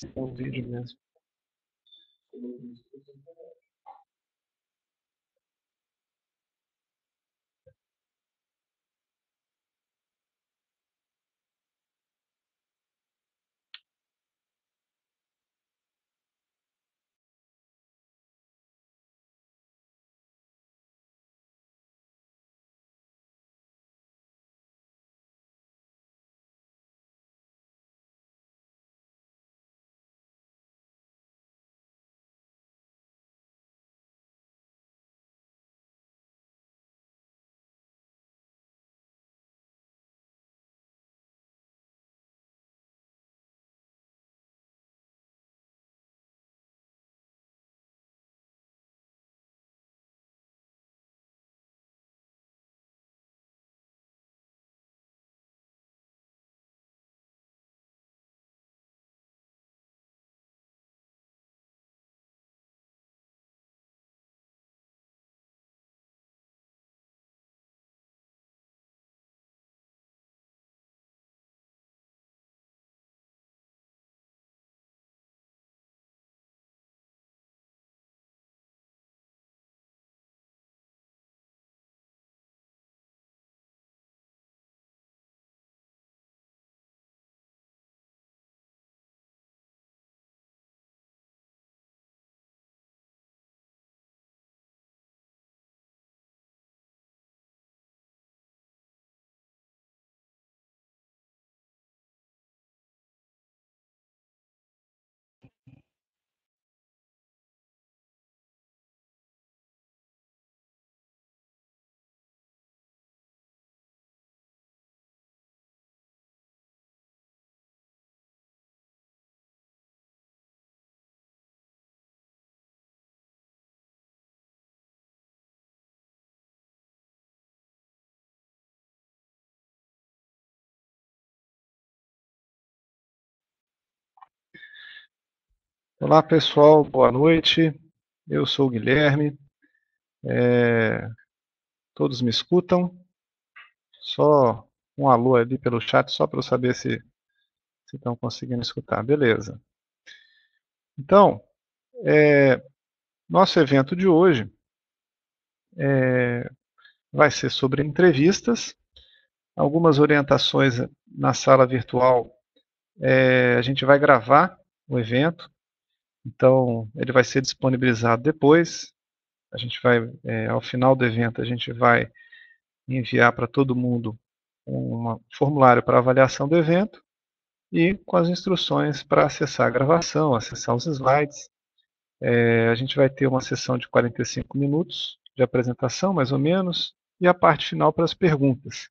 É um vídeo mesmo. Olá pessoal, boa noite. Eu sou o Guilherme. Todos me escutam? Só um alô ali pelo chat, só para eu saber se estão conseguindo escutar. Beleza. Então, nosso evento de hoje vai ser sobre entrevistas, algumas orientações na sala virtual. A gente vai gravar o evento, então ele vai ser disponibilizado depois. A gente vai, ao final do evento, a gente vai enviar para todo mundo um formulário para avaliação do evento e com as instruções para acessar a gravação, acessar os slides. A gente vai ter uma sessão de 45 minutos de apresentação, mais ou menos, e a parte final para as perguntas.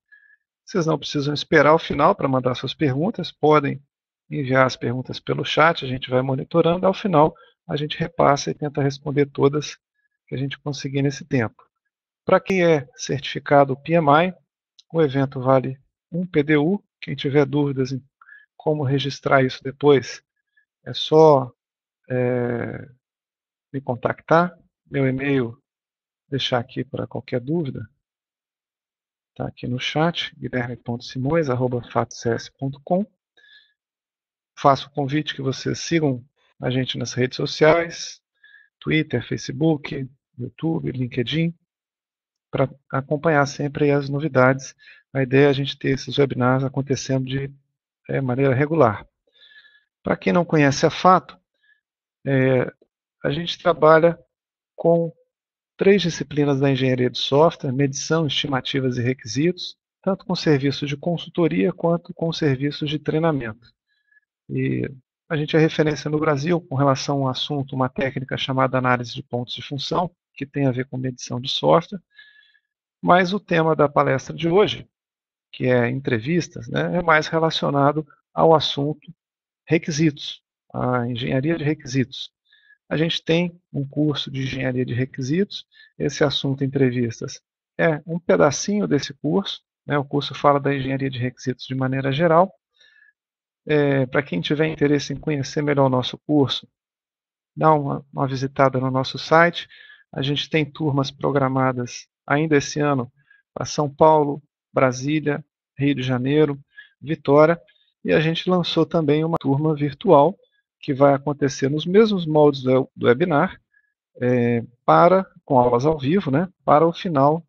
Vocês não precisam esperar o final para mandar suas perguntas, podem enviar as perguntas pelo chat, a gente vai monitorando, ao final a gente repassa e tenta responder todas que a gente conseguir nesse tempo. Para quem é certificado PMI, o evento vale um PDU. Quem tiver dúvidas em como registrar isso depois, é só me contactar. Meu e-mail, deixar aqui para qualquer dúvida, está aqui no chat, guilherme.simões@fatcs.com. Faço o convite que vocês sigam a gente nas redes sociais, Twitter, Facebook, YouTube, LinkedIn, para acompanhar sempre as novidades. A ideia é a gente ter esses webinars acontecendo de maneira regular. Para quem não conhece a Fato, a gente trabalha com 3 disciplinas da engenharia de software: medição, estimativas e requisitos, tanto com serviços de consultoria quanto com serviços de treinamento. E a gente é referência no Brasil com relação a um assunto, uma técnica chamada análise de pontos de função, que tem a ver com medição de software. Mas o tema da palestra de hoje, que é entrevistas, né, é mais relacionado ao assunto requisitos, a engenharia de requisitos. A gente tem um curso de engenharia de requisitos. Esse assunto entrevistas é um pedacinho desse curso, né? O curso fala da engenharia de requisitos de maneira geral. Para quem tiver interesse em conhecer melhor o nosso curso, dá uma visitada no nosso site. A gente tem turmas programadas ainda esse ano para São Paulo, Brasília, Rio de Janeiro, Vitória, e a gente lançou também uma turma virtual que vai acontecer nos mesmos moldes do webinar, com aulas ao vivo, né, para o final,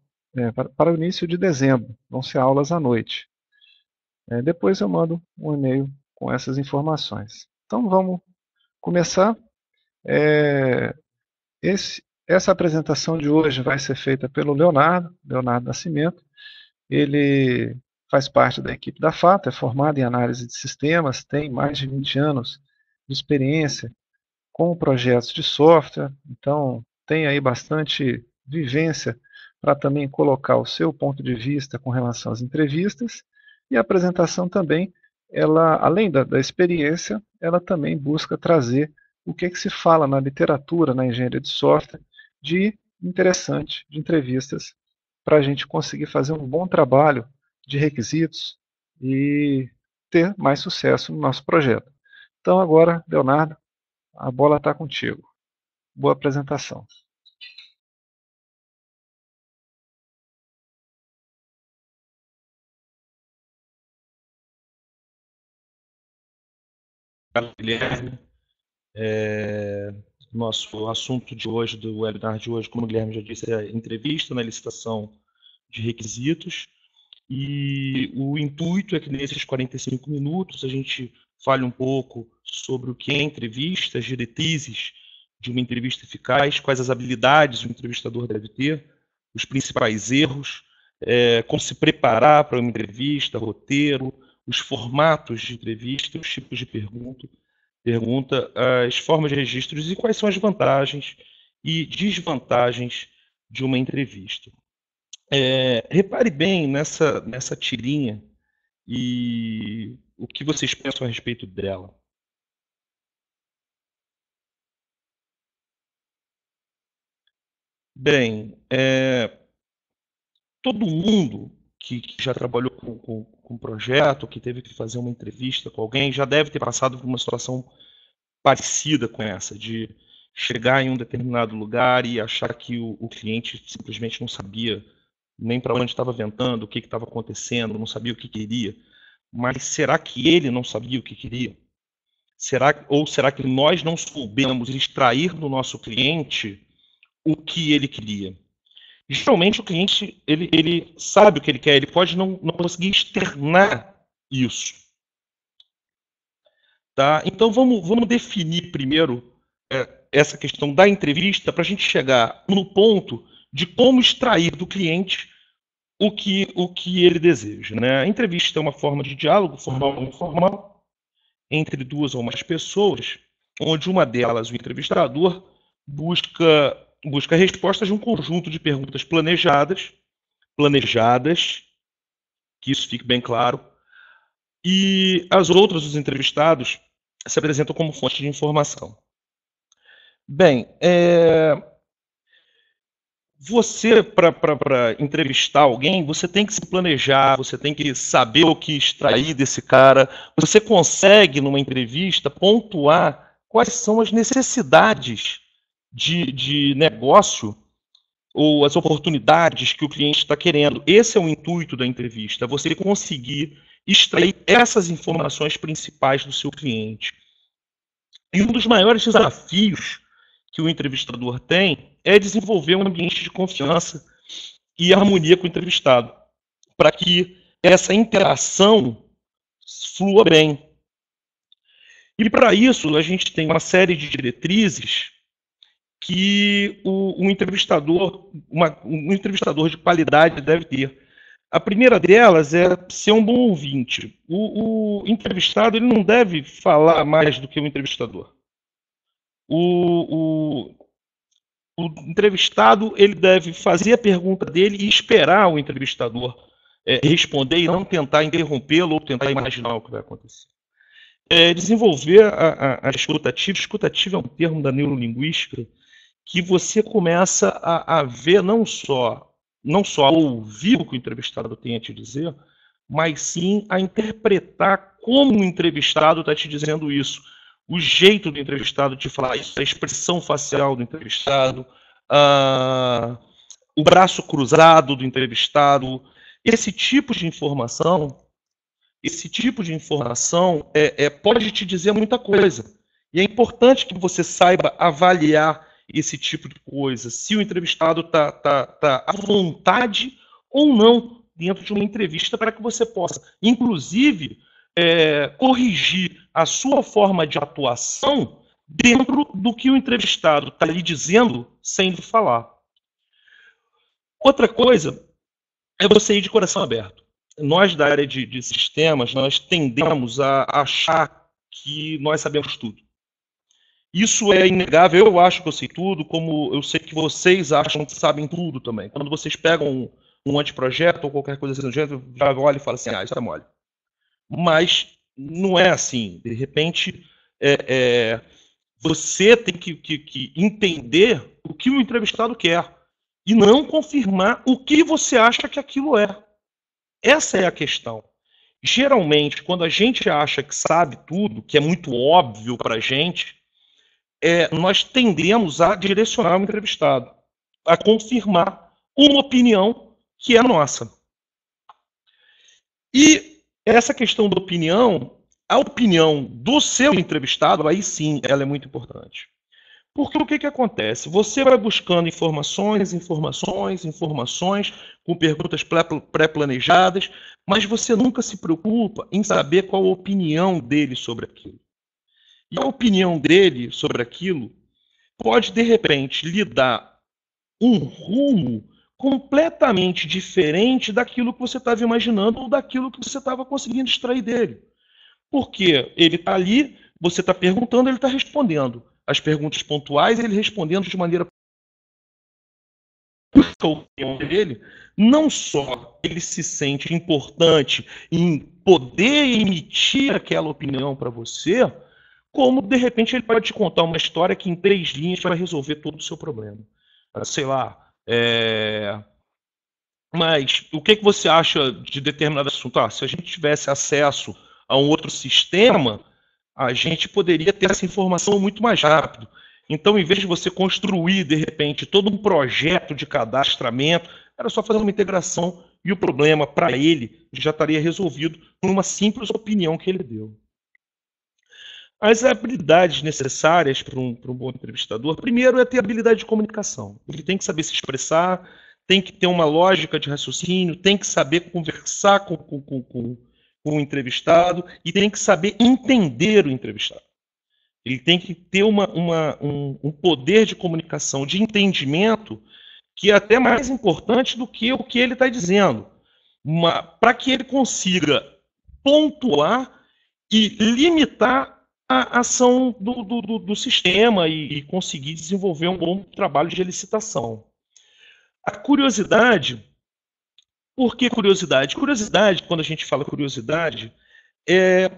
para o início de dezembro. Vão ser aulas à noite. Depois eu mando um e-mail com essas informações. Então vamos começar. Essa apresentação de hoje vai ser feita pelo Leonardo Nascimento. Ele faz parte da equipe da FATO, é formado em análise de sistemas, tem mais de 20 anos de experiência com projetos de software, então tem aí bastante vivência para também colocar o seu ponto de vista com relação às entrevistas, e a apresentação também, ela, além da experiência, ela também busca trazer o que se fala na literatura, na engenharia de software, de interessante, de entrevistas, para a gente conseguir fazer um bom trabalho de requisitos e ter mais sucesso no nosso projeto. Então agora, Leonardo, a bola está contigo. Boa apresentação. Guilherme, nosso assunto de hoje, do webinar de hoje, como o Guilherme já disse, é entrevista na licitação de requisitos. E o intuito é que nesses 45 minutos a gente fale um pouco sobre o que é entrevista, as diretrizes de uma entrevista eficaz, quais as habilidades o entrevistador deve ter, os principais erros, como se preparar para uma entrevista, roteiro, os formatos de entrevista, os tipos de pergunta, as formas de registros e quais são as vantagens e desvantagens de uma entrevista. Repare bem nessa tirinha e o que vocês pensam a respeito dela. Bem, todo mundo que já trabalhou com projeto, que teve que fazer uma entrevista com alguém, já deve ter passado por uma situação parecida com essa, de chegar em um determinado lugar e achar que o cliente simplesmente não sabia nem para onde estava ventando, o que estava acontecendo, não sabia o que queria. Mas será que ele não sabia o que queria? Ou será que nós não soubemos extrair do nosso cliente o que ele queria? Geralmente o cliente ele sabe o que ele quer, ele pode não conseguir externar isso. Tá? Então vamos definir primeiro essa questão da entrevista para a gente chegar no ponto de como extrair do cliente o que ele deseja. Né? A entrevista é uma forma de diálogo, formal ou informal, entre duas ou mais pessoas, onde uma delas, o entrevistador, busca respostas de um conjunto de perguntas planejadas, que isso fique bem claro, e as outras, os entrevistados, se apresentam como fonte de informação. Bem, você, para entrevistar alguém, você tem que se planejar, você tem que saber o que extrair desse cara. Você consegue, numa entrevista, pontuar quais são as necessidades de negócio ou as oportunidades que o cliente está querendo. Esse é o intuito da entrevista, você conseguir extrair essas informações principais do seu cliente. E um dos maiores desafios que o entrevistador tem é desenvolver um ambiente de confiança e harmonia com o entrevistado, para que essa interação flua bem. E para isso, a gente tem uma série de diretrizes que um entrevistador de qualidade deve ter. A primeira delas é ser um bom ouvinte. O entrevistado ele não deve falar mais do que o entrevistador. O entrevistado ele deve fazer a pergunta dele e esperar o entrevistador responder e não tentar interrompê-lo ou tentar imaginar o que vai acontecer. Desenvolver a escutativa. Escutativa é um termo da neurolinguística que você começa a ver não só a ouvir o que o entrevistado tem a te dizer, mas sim a interpretar como o entrevistado está te dizendo isso. O jeito do entrevistado te falar isso, a expressão facial do entrevistado, o braço cruzado do entrevistado, esse tipo de informação pode te dizer muita coisa. E é importante que você saiba avaliar esse tipo de coisa, se o entrevistado está à vontade ou não dentro de uma entrevista, para que você possa, inclusive, corrigir a sua forma de atuação dentro do que o entrevistado está lhe dizendo sem lhe falar. Outra coisa é você ir de coração aberto. Nós, da área de sistemas, nós tendemos a achar que nós sabemos tudo. Isso é inegável, eu acho que eu sei tudo, como eu sei que vocês acham que sabem tudo também. Quando vocês pegam um anteprojeto ou qualquer coisa assim do gênero, já olha e fala assim, isso é mole. Mas não é assim. De repente, você tem que entender o que o entrevistado quer e não confirmar o que você acha que aquilo é. Essa é a questão. Geralmente, quando a gente acha que sabe tudo, que é muito óbvio para a gente, nós tendemos a direcionar o entrevistado, a confirmar uma opinião que é nossa. E essa questão da opinião, a opinião do seu entrevistado, aí sim, ela é muito importante. Porque o que acontece? Você vai buscando informações, com perguntas pré-planejadas, mas você nunca se preocupa em saber qual a opinião dele sobre aquilo. E a opinião dele sobre aquilo pode, de repente, lhe dar um rumo completamente diferente daquilo que você estava imaginando ou daquilo que você estava conseguindo extrair dele. Porque ele está ali, você está perguntando, ele está respondendo. As perguntas pontuais, ele respondendo de maneira a opinião dele, não só ele se sente importante em poder emitir aquela opinião para você, como de repente ele pode te contar uma história que em 3 linhas vai resolver todo o seu problema. Sei lá, mas o que você acha de determinado assunto? Se a gente tivesse acesso a um outro sistema, a gente poderia ter essa informação muito mais rápido. Então, em vez de você construir, de repente, todo um projeto de cadastramento, era só fazer uma integração e o problema, para ele, já estaria resolvido numa simples opinião que ele deu. As habilidades necessárias para um bom entrevistador, primeiro é ter habilidade de comunicação. Ele tem que saber se expressar, tem que ter uma lógica de raciocínio, tem que saber conversar com o entrevistado e tem que saber entender o entrevistado. Ele tem que ter um poder de comunicação, de entendimento, que é até mais importante do que o que ele está dizendo, para que ele consiga pontuar e limitar a ação do sistema e conseguir desenvolver um bom trabalho de elicitação. A curiosidade, por que curiosidade? Curiosidade, quando a gente fala curiosidade, é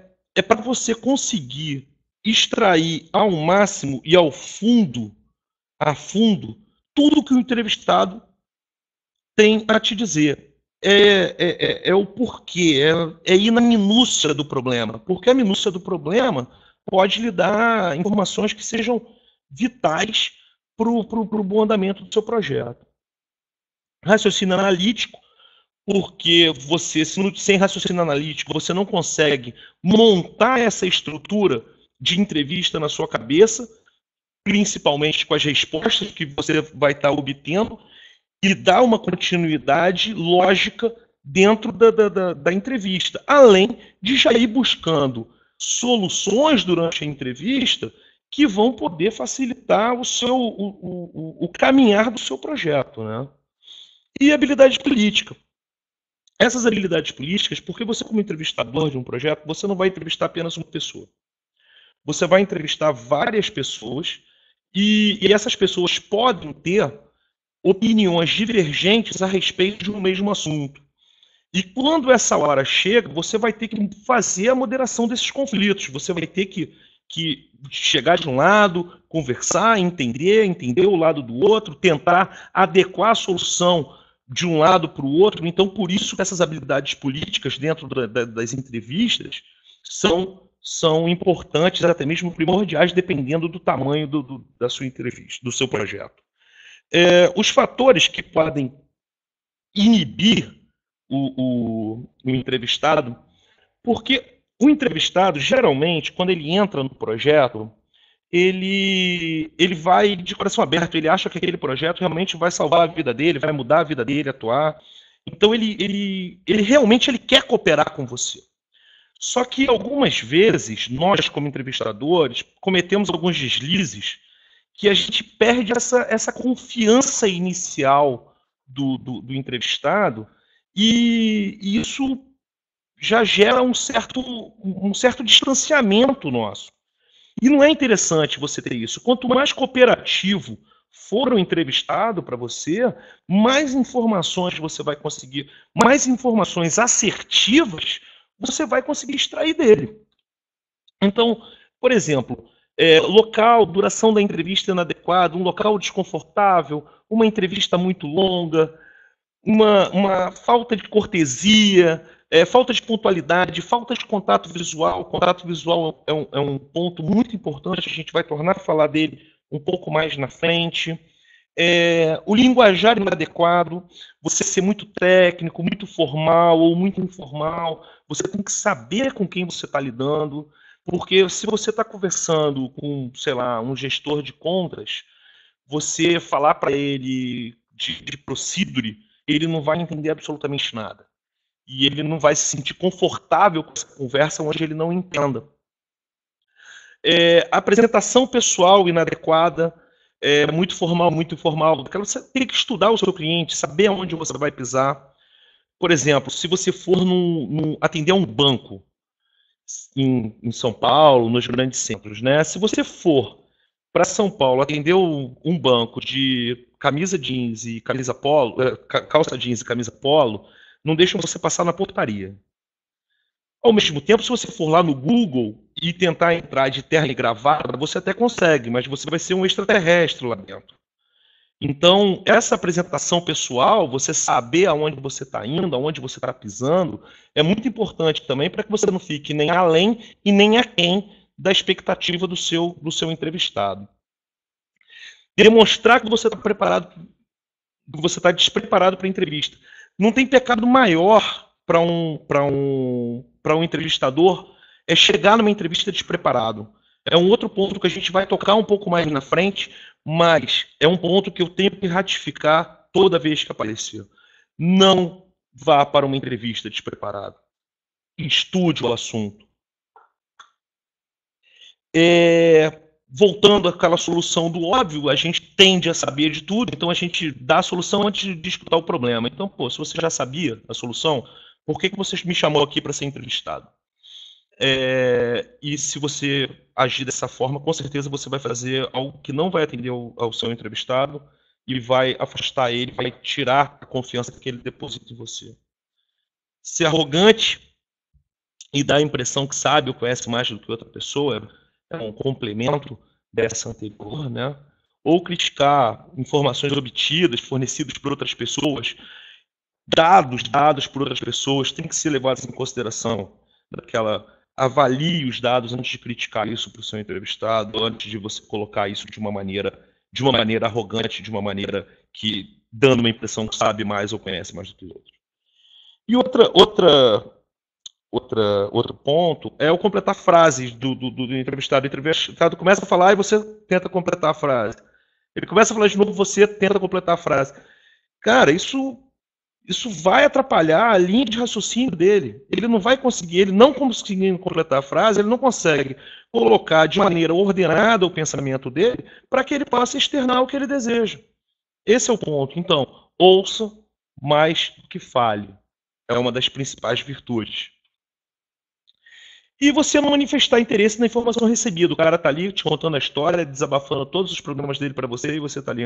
para você conseguir extrair ao máximo e a fundo, tudo que o entrevistado tem a te dizer. É o porquê, é ir na minúcia do problema. Porque a minúcia do problema pode lhe dar informações que sejam vitais para o bom andamento do seu projeto. Raciocínio analítico, porque você, sem raciocínio analítico, você não consegue montar essa estrutura de entrevista na sua cabeça, principalmente com as respostas que você vai estar obtendo, e dar uma continuidade lógica dentro da entrevista, além de já ir buscando soluções durante a entrevista que vão poder facilitar o caminhar do seu projeto, né? E habilidade política. Essas habilidades políticas, porque você, como entrevistador de um projeto, você não vai entrevistar apenas uma pessoa. Você vai entrevistar várias pessoas e essas pessoas podem ter opiniões divergentes a respeito de um mesmo assunto. E quando essa hora chega, você vai ter que fazer a moderação desses conflitos. Você vai ter que chegar de um lado, conversar, entender o lado do outro, tentar adequar a solução de um lado para o outro. Então, por isso que essas habilidades políticas dentro das entrevistas são importantes, até mesmo primordiais, dependendo do tamanho da sua entrevista, do seu projeto. Os fatores que podem inibir o entrevistado, porque o entrevistado, geralmente, quando ele entra no projeto, ele vai de coração aberto, ele acha que aquele projeto realmente vai salvar a vida dele, vai mudar a vida dele, atuar. Então ele realmente ele quer cooperar com você. Só que algumas vezes, nós como entrevistadores, cometemos alguns deslizes que a gente perde essa confiança inicial do entrevistado, e isso já gera um certo distanciamento nosso. E não é interessante você ter isso. Quanto mais cooperativo for o entrevistado para você, mais informações você vai conseguir, mais informações assertivas você vai conseguir extrair dele. Então, por exemplo, local, duração da entrevista inadequada, um local desconfortável, uma entrevista muito longa, uma falta de cortesia, falta de pontualidade, falta de contato visual. O contato visual é um ponto muito importante, a gente vai tornar a falar dele um pouco mais na frente. O linguajar inadequado, você ser muito técnico, muito formal ou muito informal, você tem que saber com quem você está lidando, porque se você está conversando com, sei lá, um gestor de compras, você falar para ele de procedure, ele não vai entender absolutamente nada. E ele não vai se sentir confortável com essa conversa onde ele não entenda. Apresentação pessoal inadequada, muito formal, muito informal. Você tem que estudar o seu cliente, saber aonde você vai pisar. Por exemplo, se você for atender a um banco em São Paulo, nos grandes centros, né? Se você for para São Paulo atender um banco de camisa jeans e camisa polo, calça jeans e camisa polo, não deixam você passar na portaria. Ao mesmo tempo, se você for lá no Google e tentar entrar de terno e gravata, você até consegue, mas você vai ser um extraterrestre lá dentro. Então, essa apresentação pessoal, você saber aonde você está indo, aonde você está pisando, é muito importante também para que você não fique nem além e nem aquém da expectativa do seu entrevistado. Demonstrar que você está preparado, que você está despreparado para a entrevista. Não tem pecado maior para um entrevistador chegar numa entrevista despreparado. É um outro ponto que a gente vai tocar um pouco mais na frente, mas é um ponto que eu tenho que ratificar toda vez que aparecer. Não vá para uma entrevista despreparado. Estude o assunto. Voltando àquela solução do óbvio, a gente tende a saber de tudo, então a gente dá a solução antes de escutar o problema. Então, se você já sabia a solução, por que você me chamou aqui para ser entrevistado? E se você agir dessa forma, com certeza você vai fazer algo que não vai atender ao seu entrevistado e vai afastar ele, vai tirar a confiança que ele deposita em você. Ser arrogante e dar a impressão que sabe ou conhece mais do que outra pessoa é um complemento dessa anterior, né? Ou criticar informações obtidas, fornecidas por outras pessoas, dados por outras pessoas, tem que ser levados em consideração. Avalie os dados antes de criticar isso para o seu entrevistado, antes de você colocar isso de uma maneira arrogante, de uma maneira que dando uma impressão que sabe mais ou conhece mais do que os outros. E outro ponto é o completar frases do entrevistado. O entrevistado começa a falar e você tenta completar a frase. Ele começa a falar de novo, você tenta completar a frase. Cara, isso vai atrapalhar a linha de raciocínio dele. Ele não vai conseguir, ele não conseguindo completar a frase, ele não consegue colocar de maneira ordenada o pensamento dele para que ele possa externar o que ele deseja. Esse é o ponto. Então, ouça mais do que fale. É uma das principais virtudes. E você não manifestar interesse na informação recebida. O cara está ali te contando a história, desabafando todos os problemas dele para você, e você está ali,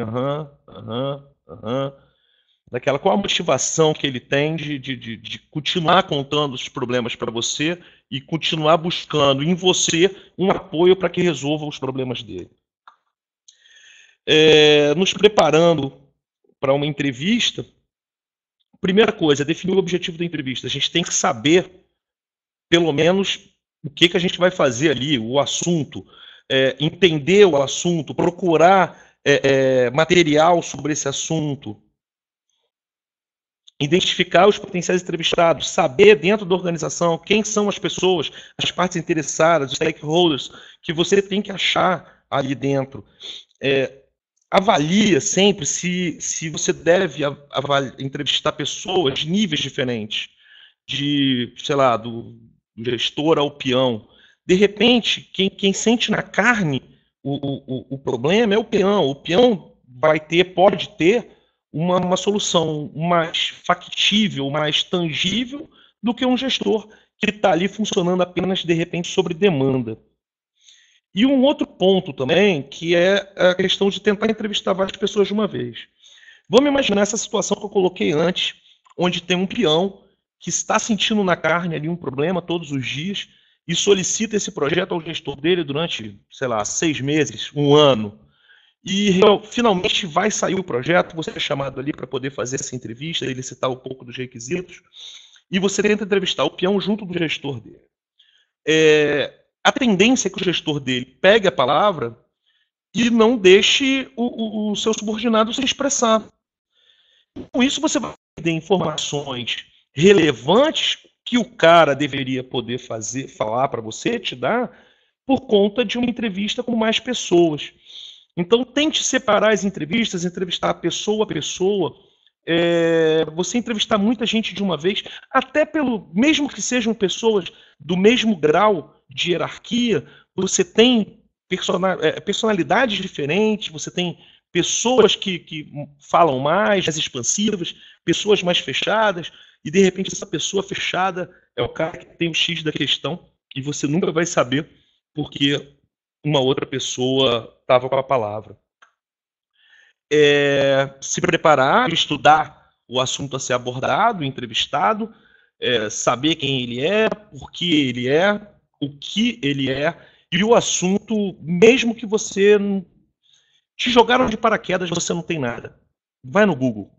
qual a motivação que ele tem de continuar contando os problemas para você e continuar buscando em você um apoio para que resolva os problemas dele. Nos preparando para uma entrevista, primeira coisa, definir o objetivo da entrevista. A gente tem que saber, pelo menos, o que a gente vai fazer ali, o assunto, entender o assunto, procurar material sobre esse assunto, identificar os potenciais entrevistados, saber dentro da organização quem são as pessoas, as partes interessadas, os stakeholders, que você tem que achar ali dentro. Avalia sempre se você deve entrevistar pessoas de níveis diferentes, de, sei lá, do gestor ao peão. De repente, quem sente na carne o problema é o peão. O peão pode ter uma solução mais factível, mais tangível do que um gestor que está ali funcionando apenas, de repente, sobre demanda. E um outro ponto também, que é a questão de tentar entrevistar várias pessoas de uma vez. Vamos imaginar essa situação que eu coloquei antes, onde tem um peão que está sentindo na carne ali um problema todos os dias e solicita esse projeto ao gestor dele durante, sei lá, 6 meses, 1 ano. E finalmente vai sair o projeto, você é chamado ali para poder fazer essa entrevista, ele citar um pouco dos requisitos, e você tenta entrevistar o peão junto do gestor dele. A tendência é que o gestor dele pegue a palavra e não deixe o seu subordinado se expressar. Com isso, você vai ter informações relevantes que o cara deveria poder falar para você, te dar, por conta de uma entrevista com mais pessoas. Então, tente separar as entrevistas, entrevistar pessoa a pessoa, você entrevistar muita gente de uma vez, até mesmo que sejam pessoas do mesmo grau de hierarquia, você tem personalidades diferentes, você tem pessoas que falam mais expansivas, pessoas mais fechadas, e de repente essa pessoa fechada é o cara que tem o X da questão, e você nunca vai saber porque uma outra pessoa estava com a palavra. Se preparar, estudar o assunto a ser abordado, entrevistado, saber quem ele é, por que ele é, o que ele é, e o assunto, mesmo que você te jogaram de paraquedas, você não tem nada. Vai no Google.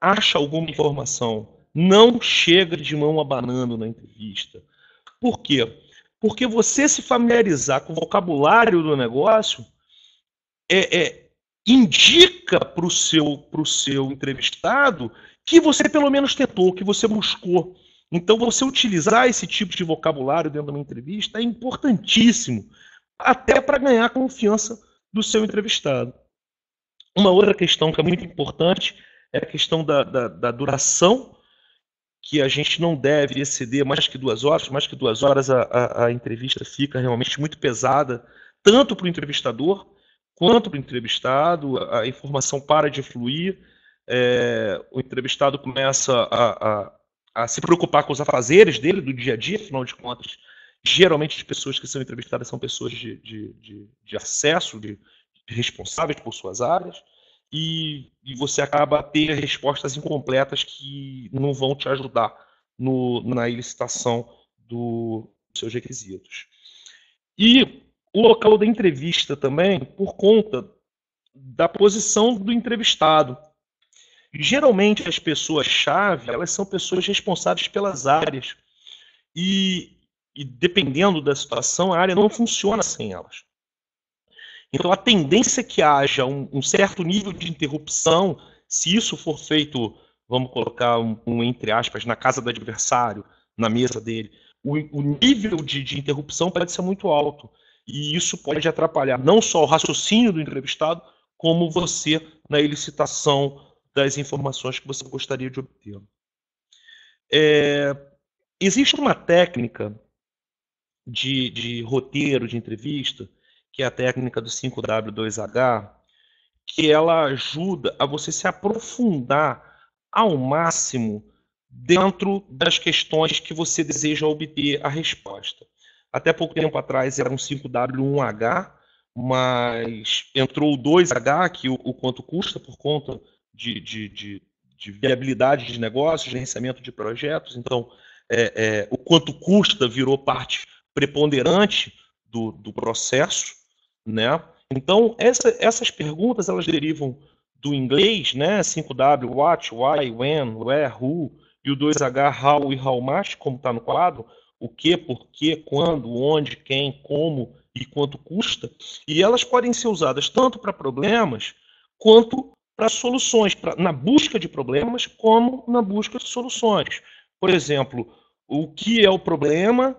Acha alguma informação. Não chega de mão abanando na entrevista. Por quê? Porque você se familiarizar com o vocabulário do negócio indica para o seu entrevistado que você pelo menos tentou, que você buscou. Então, você utilizar esse tipo de vocabulário dentro de uma entrevista é importantíssimo, até para ganhar a confiança do seu entrevistado. Uma outra questão que é muito importante é a questão da duração, que a gente não deve exceder mais que 2 horas. Mais que 2 horas a entrevista fica realmente muito pesada, tanto para o entrevistador quanto para o entrevistado. A informação para de fluir, o entrevistado começa a se preocupar com os afazeres dele, do dia a dia, afinal de contas. Geralmente as pessoas que são entrevistadas são pessoas de acesso, responsáveis por suas áreas, e você acaba a ter respostas incompletas que não vão te ajudar na elicitação dos seus requisitos. E o local da entrevista também, por conta da posição do entrevistado. Geralmente as pessoas-chave, elas são pessoas responsáveis pelas áreas. E dependendo da situação, a área não funciona sem elas. Então, a tendência é que haja um certo nível de interrupção, se isso for feito, vamos colocar entre aspas, na casa do adversário, na mesa dele, o nível de interrupção pode ser muito alto. E isso pode atrapalhar não só o raciocínio do entrevistado, como você na elicitação das informações que você gostaria de obter. Existe uma técnica de roteiro de entrevista, que é a técnica do 5W2H, que ela ajuda a você se aprofundar ao máximo dentro das questões que você deseja obter a resposta. Até pouco tempo atrás era um 5W1H, mas entrou o 2H, que o quanto custa por conta de viabilidade de negócios, gerenciamento de projetos. Então, o quanto custa virou parte preponderante do processo, né? Então, essas perguntas, elas derivam do inglês, né? 5W, what, why, when, where, who, e o 2H, how e how much, como está no quadro, o que, por quê, quando, onde, quem, como e quanto custa, e elas podem ser usadas tanto para problemas quanto para soluções, na busca de problemas como na busca de soluções. Por exemplo, o que é o problema,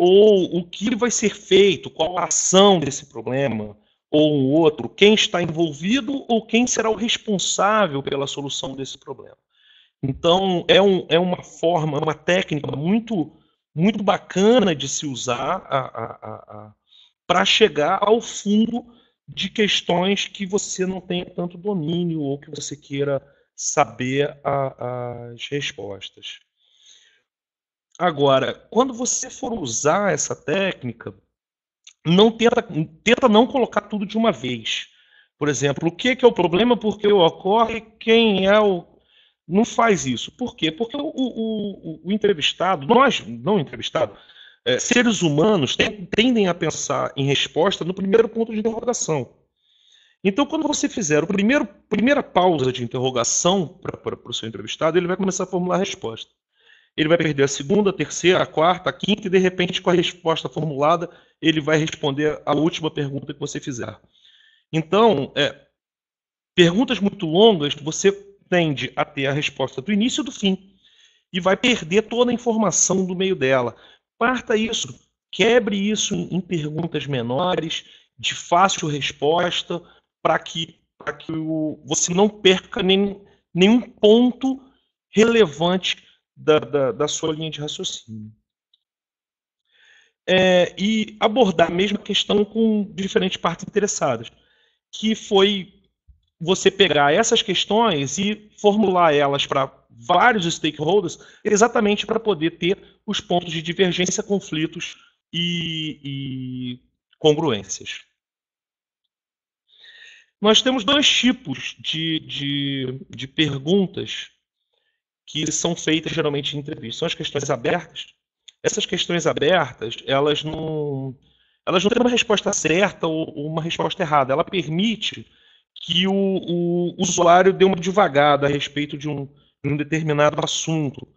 ou o que vai ser feito, qual a ação desse problema, ou um outro, quem está envolvido ou quem será o responsável pela solução desse problema. Então, é uma forma, uma técnica muito bacana de se usar para chegar ao fundo de questões que você não tenha tanto domínio ou que você queira saber as respostas. Agora, quando você for usar essa técnica, tenta não colocar tudo de uma vez. Por exemplo, o que é o problema, por que ocorre, quem é o... Não faz isso. Por quê? Porque o entrevistado, nós, não entrevistado, seres humanos tendem a pensar em resposta no primeiro ponto de interrogação. Então, quando você fizer a primeira pausa de interrogação para o seu entrevistado, ele vai começar a formular a resposta. Ele vai perder a segunda, a terceira, a quarta, a quinta, e de repente, com a resposta formulada, ele vai responder a última pergunta que você fizer. Então, perguntas muito longas, você tende a ter a resposta do início e do fim, e vai perder toda a informação do meio dela. Parta isso, quebre isso em perguntas menores, de fácil resposta, para que você não perca nenhum ponto relevante da sua linha de raciocínio. E abordar a mesma questão com diferentes partes interessadas, que foi você pegar essas questões e formular elas para vários stakeholders, exatamente para poder ter os pontos de divergência, conflitos e congruências. Nós temos dois tipos de perguntas que são feitas geralmente em entrevistas. São as questões abertas. Essas questões abertas, elas não têm uma resposta certa ou uma resposta errada. Ela permite que o usuário dê uma divagada a respeito de um determinado assunto.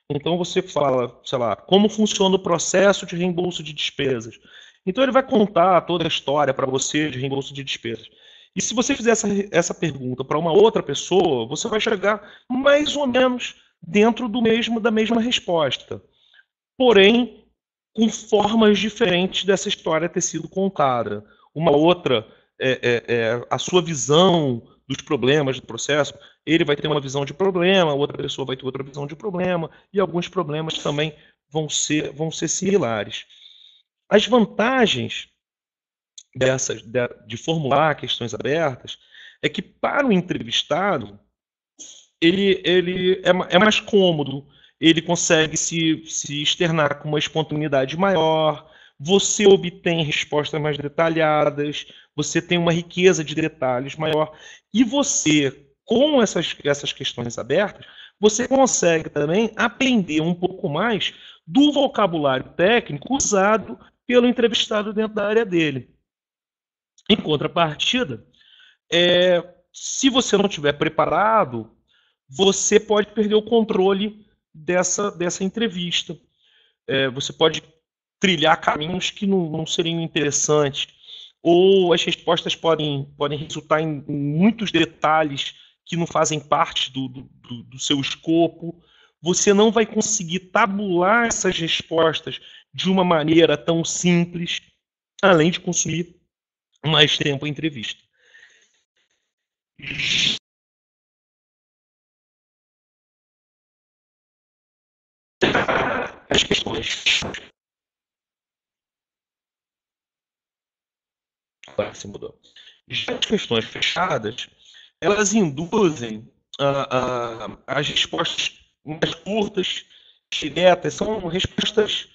Então você fala, sei lá, como funciona o processo de reembolso de despesas. Então ele vai contar toda a história para você de reembolso de despesas. E se você fizer essa pergunta para uma outra pessoa, você vai chegar mais ou menos dentro da mesma resposta. Porém, com formas diferentes dessa história ter sido contada. Uma outra, a sua visão dos problemas do processo, ele vai ter uma visão de problema, outra pessoa vai ter outra visão de problema, e alguns problemas também vão ser similares. As vantagens de formular questões abertas é que, para o entrevistado, ele é mais cômodo, ele consegue se externar com uma espontaneidade maior, você obtém respostas mais detalhadas, você tem uma riqueza de detalhes maior, e você, com essas questões abertas, você consegue também aprender um pouco mais do vocabulário técnico usado pelo entrevistado dentro da área dele. Em contrapartida, se você não estiver preparado, você pode perder o controle dessa entrevista. Você pode trilhar caminhos que não seriam interessantes, ou as respostas podem resultar em muitos detalhes que não fazem parte do seu escopo. Você não vai conseguir tabular essas respostas de uma maneira tão simples, além de consumir mais tempo em entrevista. As questões. Agora se mudou. Já as questões fechadas, elas induzem as respostas mais curtas, diretas, são respostas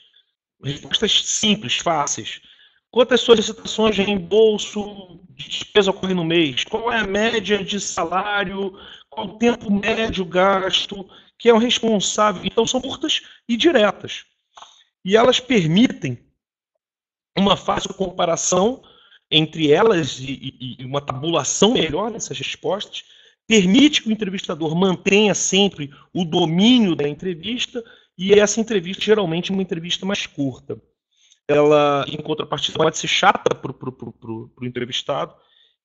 simples, fáceis. Quantas solicitações de reembolso de despesa ocorrem no mês? Qual é a média de salário? Qual o tempo médio gasto? Quem é o responsável? Então, são curtas e diretas. E elas permitem uma fácil comparação entre elas e uma tabulação melhor nessas respostas. Permite que o entrevistador mantenha sempre o domínio da entrevista, e essa entrevista geralmente é uma entrevista mais curta. Ela, em contrapartida, pode ser chata para o entrevistado,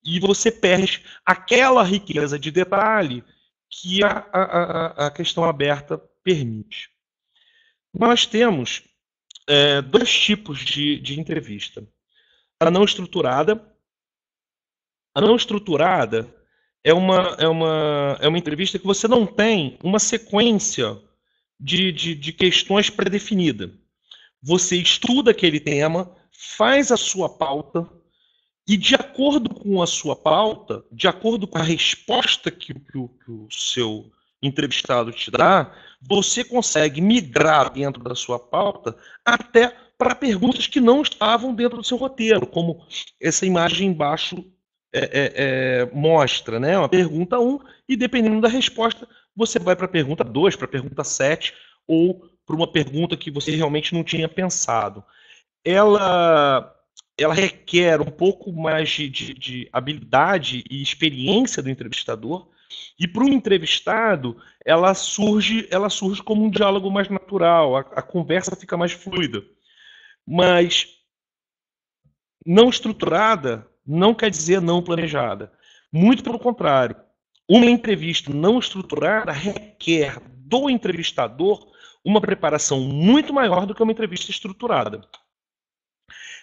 e você perde aquela riqueza de detalhe que a questão aberta permite. Nós temos dois tipos de entrevista. A não estruturada. A não estruturada é uma entrevista que você não tem uma sequência de questões pré-definida. Você estuda aquele tema, faz a sua pauta, e de acordo com a sua pauta, de acordo com a resposta que o seu entrevistado te dá, você consegue migrar dentro da sua pauta até para perguntas que não estavam dentro do seu roteiro, como essa imagem embaixo mostra, né? Uma pergunta 1, e dependendo da resposta, você vai para a pergunta 2, para a pergunta 7, ou para uma pergunta que você realmente não tinha pensado. Ela requer um pouco mais de habilidade e experiência do entrevistador, e para o entrevistado ela surge como um diálogo mais natural, a conversa fica mais fluida. Mas não estruturada não quer dizer não planejada. Muito pelo contrário. Uma entrevista não estruturada requer do entrevistador uma preparação muito maior do que uma entrevista estruturada.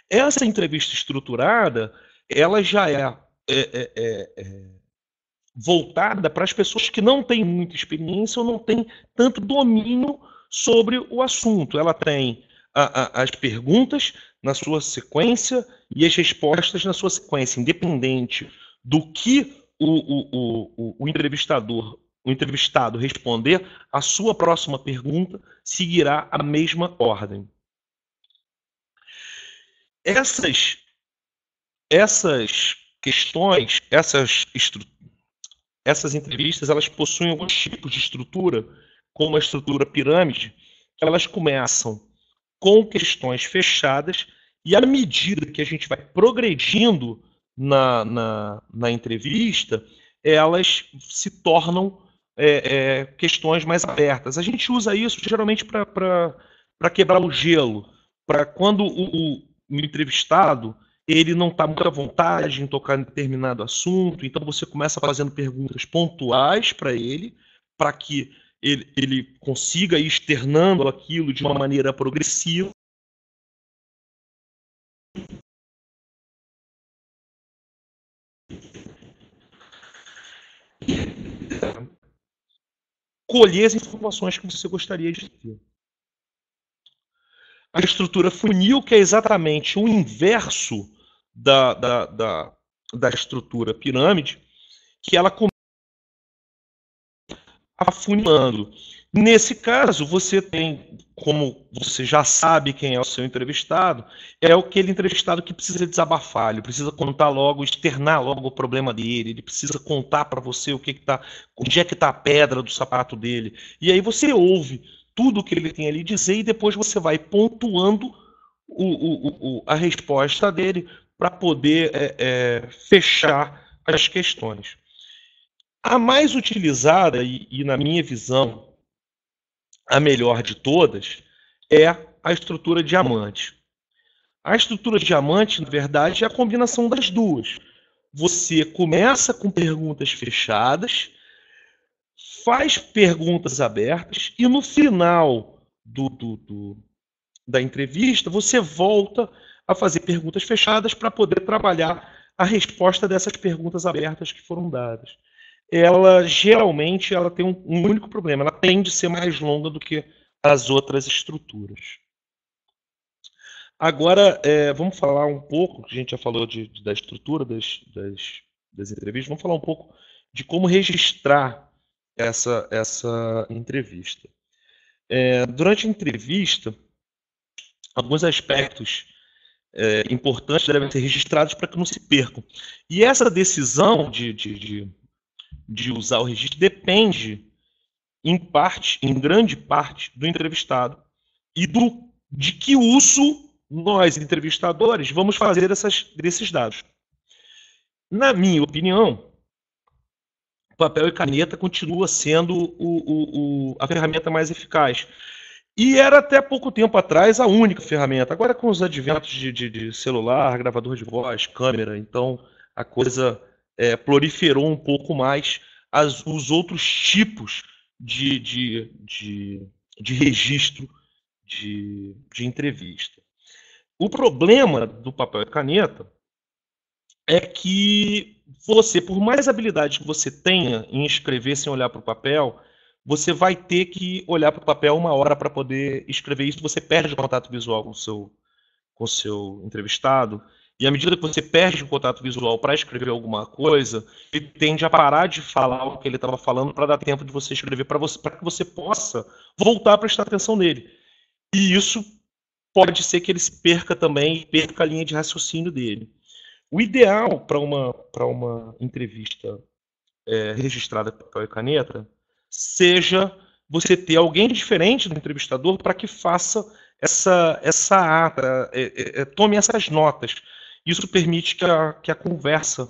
Essa entrevista estruturada, ela já é voltada para as pessoas que não têm muita experiência ou não têm tanto domínio sobre o assunto. Ela tem as perguntas na sua sequência e as respostas na sua sequência, independente do que o entrevistado responder, a sua próxima pergunta seguirá a mesma ordem. Essas questões, essas entrevistas, elas possuem alguns tipos de estrutura, como a estrutura pirâmide. Elas começam com questões fechadas e, à medida que a gente vai progredindo na entrevista, elas se tornam questões mais abertas. A gente usa isso geralmente para quebrar o gelo, para quando o entrevistado ele não está muito à vontade em tocar em determinado assunto, então você começa fazendo perguntas pontuais para ele, para que ele consiga ir externando aquilo de uma maneira progressiva. Colher as informações que você gostaria de ter. A estrutura funil, que é exatamente o inverso da estrutura pirâmide, que ela começa afunilando. Nesse caso, você tem, como você já sabe quem é o seu entrevistado, é aquele entrevistado que precisa desabafar, ele precisa contar logo, externar logo o problema dele, ele precisa contar para você onde é que está a pedra do sapato dele. E aí você ouve tudo o que ele tem ali a dizer e depois você vai pontuando a resposta dele para poder fechar as questões. A mais utilizada, e na minha visão, a melhor de todas, é a estrutura diamante. A estrutura diamante, na verdade, é a combinação das duas. Você começa com perguntas fechadas, faz perguntas abertas, e no final da entrevista, você volta a fazer perguntas fechadas para poder trabalhar a resposta dessas perguntas abertas que foram dadas. Ela geralmente tem um único problema, ela tende a ser mais longa do que as outras estruturas. Agora, vamos falar um pouco, a gente já falou da estrutura das entrevistas, vamos falar um pouco de como registrar essa entrevista. Durante a entrevista, alguns aspectos importantes devem ser registrados para que não se percam. E essa decisão de usar o registro depende, em grande parte, do entrevistado e de que uso nós, entrevistadores, vamos fazer desses dados. Na minha opinião, papel e caneta continua sendo a ferramenta mais eficaz. E era até pouco tempo atrás a única ferramenta. Agora, com os adventos de celular, gravador de voz, câmera, então a coisa proliferou um pouco mais os outros tipos de registro de entrevista. O problema do papel e caneta é que você, por mais habilidade que você tenha em escrever sem olhar para o papel, você vai ter que olhar para o papel uma hora para poder escrever isso. Você perde o contato visual com o seu entrevistado. E à medida que você perde o contato visual para escrever alguma coisa, ele tende a parar de falar o que ele estava falando para dar tempo de você escrever para que você possa voltar a prestar atenção nele. E isso pode ser que ele se perca também e perca a linha de raciocínio dele. O ideal para uma entrevista registrada por papel e caneta seja você ter alguém diferente do entrevistador para que faça essa ata, tome essas notas. Isso permite que a conversa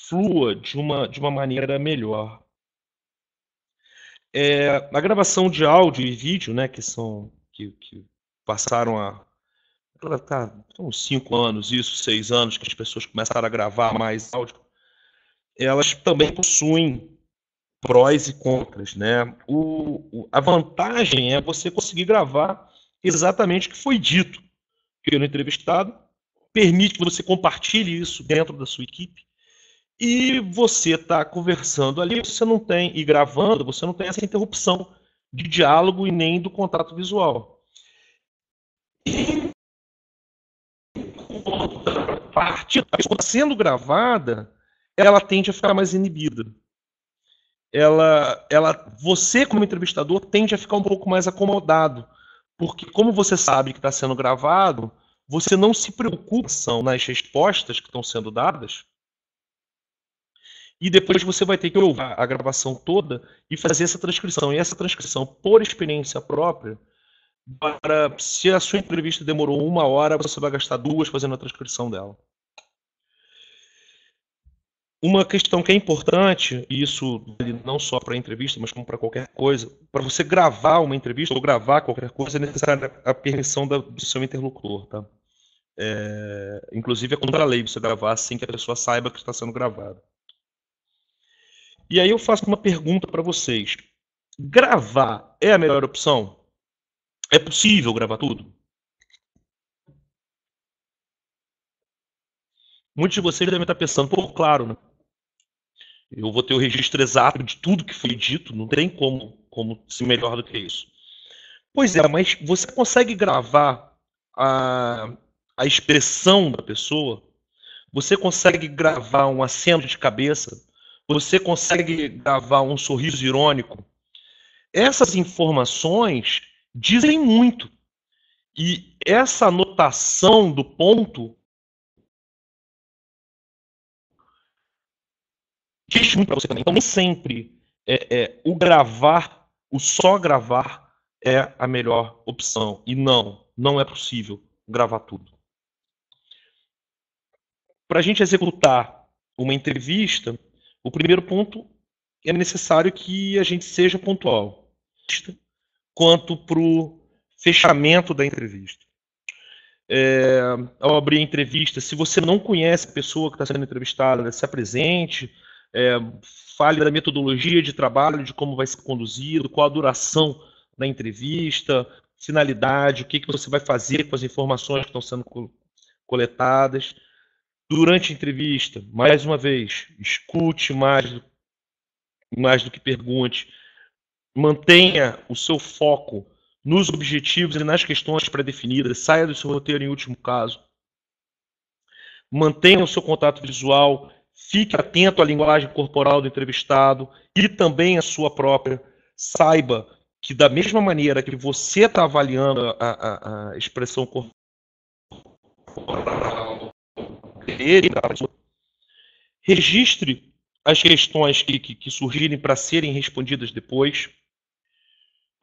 flua de uma maneira melhor. A gravação de áudio e vídeo, né, que passaram a tá, uns 5 anos, isso, 6 anos, que as pessoas começaram a gravar mais áudio, elas também possuem prós e contras, né? A vantagem é você conseguir gravar exatamente o que foi dito pelo entrevistado, permite que você compartilhe isso dentro da sua equipe, e você está conversando ali, você não tem, e gravando, você não tem essa interrupção de diálogo e nem do contato visual. E parte, quando está sendo gravada, ela tende a ficar mais inibida. Você, como entrevistador, tende a ficar um pouco mais acomodado, porque como você sabe que está sendo gravado, você não se preocupa nas respostas que estão sendo dadas, e depois você vai ter que ouvir a gravação toda e fazer essa transcrição. E essa transcrição, por experiência própria, se a sua entrevista demorou 1 hora, você vai gastar 2 fazendo a transcrição dela. Uma questão que é importante, e isso não só para entrevista, mas como para qualquer coisa, para você gravar uma entrevista ou gravar qualquer coisa, é necessária a permissão do seu interlocutor. Tá? Inclusive é contra a lei você gravar sem que a pessoa saiba que está sendo gravado. E aí eu faço uma pergunta para vocês. Gravar é a melhor opção? É possível gravar tudo? Muitos de vocês devem estar pensando, pô, claro, né? Eu vou ter o registro exato de tudo que foi dito, não tem como ser melhor do que isso. Pois é, mas você consegue gravar a, a expressão da pessoa? Você consegue gravar um aceno de cabeça? Você consegue gravar um sorriso irônico? Essas informações dizem muito. E essa anotação do ponto diz muito para você também. Então, nem sempre o só gravar é a melhor opção. E não é possível gravar tudo. Para a gente executar uma entrevista, o primeiro ponto é necessário que a gente seja pontual, quanto para o fechamento da entrevista. Ao abrir a entrevista, se você não conhece a pessoa que está sendo entrevistada, se apresente, fale da metodologia de trabalho, de como vai ser conduzido, qual a duração da entrevista, finalidade, o que você vai fazer com as informações que estão sendo coletadas. Durante a entrevista, mais uma vez, escute mais do que pergunte. Mantenha o seu foco nos objetivos e nas questões pré-definidas. Saia do seu roteiro em último caso. Mantenha o seu contato visual. Fique atento à linguagem corporal do entrevistado e também à sua própria. Saiba que da mesma maneira que você está avaliando a expressão corporal dele, registre as questões que surgirem para serem respondidas depois.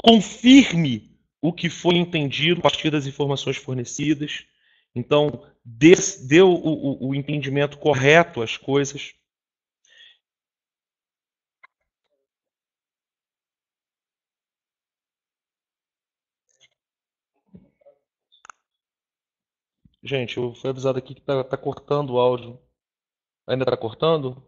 Confirme o que foi entendido a partir das informações fornecidas. Então, dê o entendimento correto às coisas. Gente, eu fui avisado aqui que tá cortando o áudio. Ainda está cortando?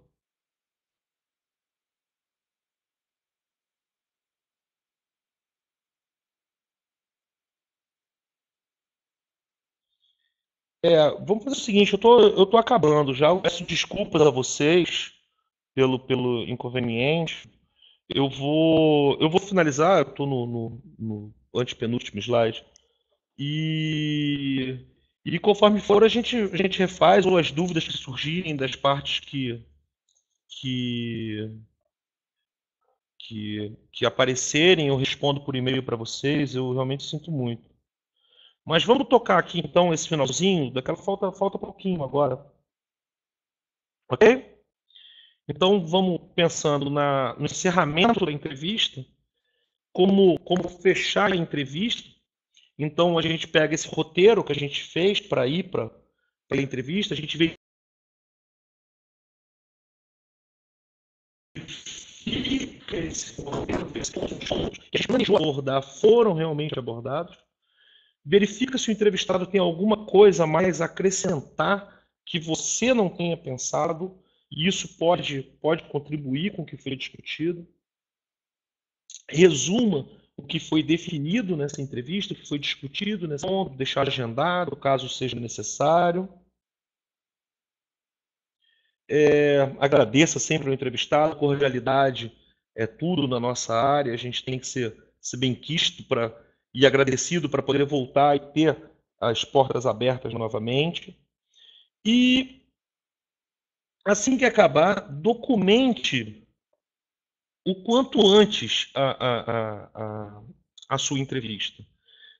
Vamos fazer o seguinte, eu tô acabando já. Eu peço desculpas a vocês pelo inconveniente. Eu vou finalizar, eu estou no antepenúltimo slide. E, e conforme for, a gente refaz, ou as dúvidas que surgirem das partes que, que aparecerem, eu respondo por e-mail para vocês. Eu realmente sinto muito. Mas vamos tocar aqui então esse finalzinho, daquela falta pouquinho agora, ok? Então vamos pensando no encerramento da entrevista, como fechar a entrevista. Então a gente pega esse roteiro que a gente fez para ir para a entrevista, a gente verifica esse roteiro, vê se todos os pontos que a gente planejou abordar foram realmente abordados, verifica se o entrevistado tem alguma coisa a mais a acrescentar que você não tenha pensado, e isso pode contribuir com o que foi discutido. Resuma o que foi definido nessa entrevista, o que foi discutido nesse ponto, deixar agendado, caso seja necessário. Agradeça sempre ao entrevistado, cordialidade é tudo na nossa área, a gente tem que ser benquisto e agradecido para poder voltar e ter as portas abertas novamente. E assim que acabar, documente o quanto antes a sua entrevista.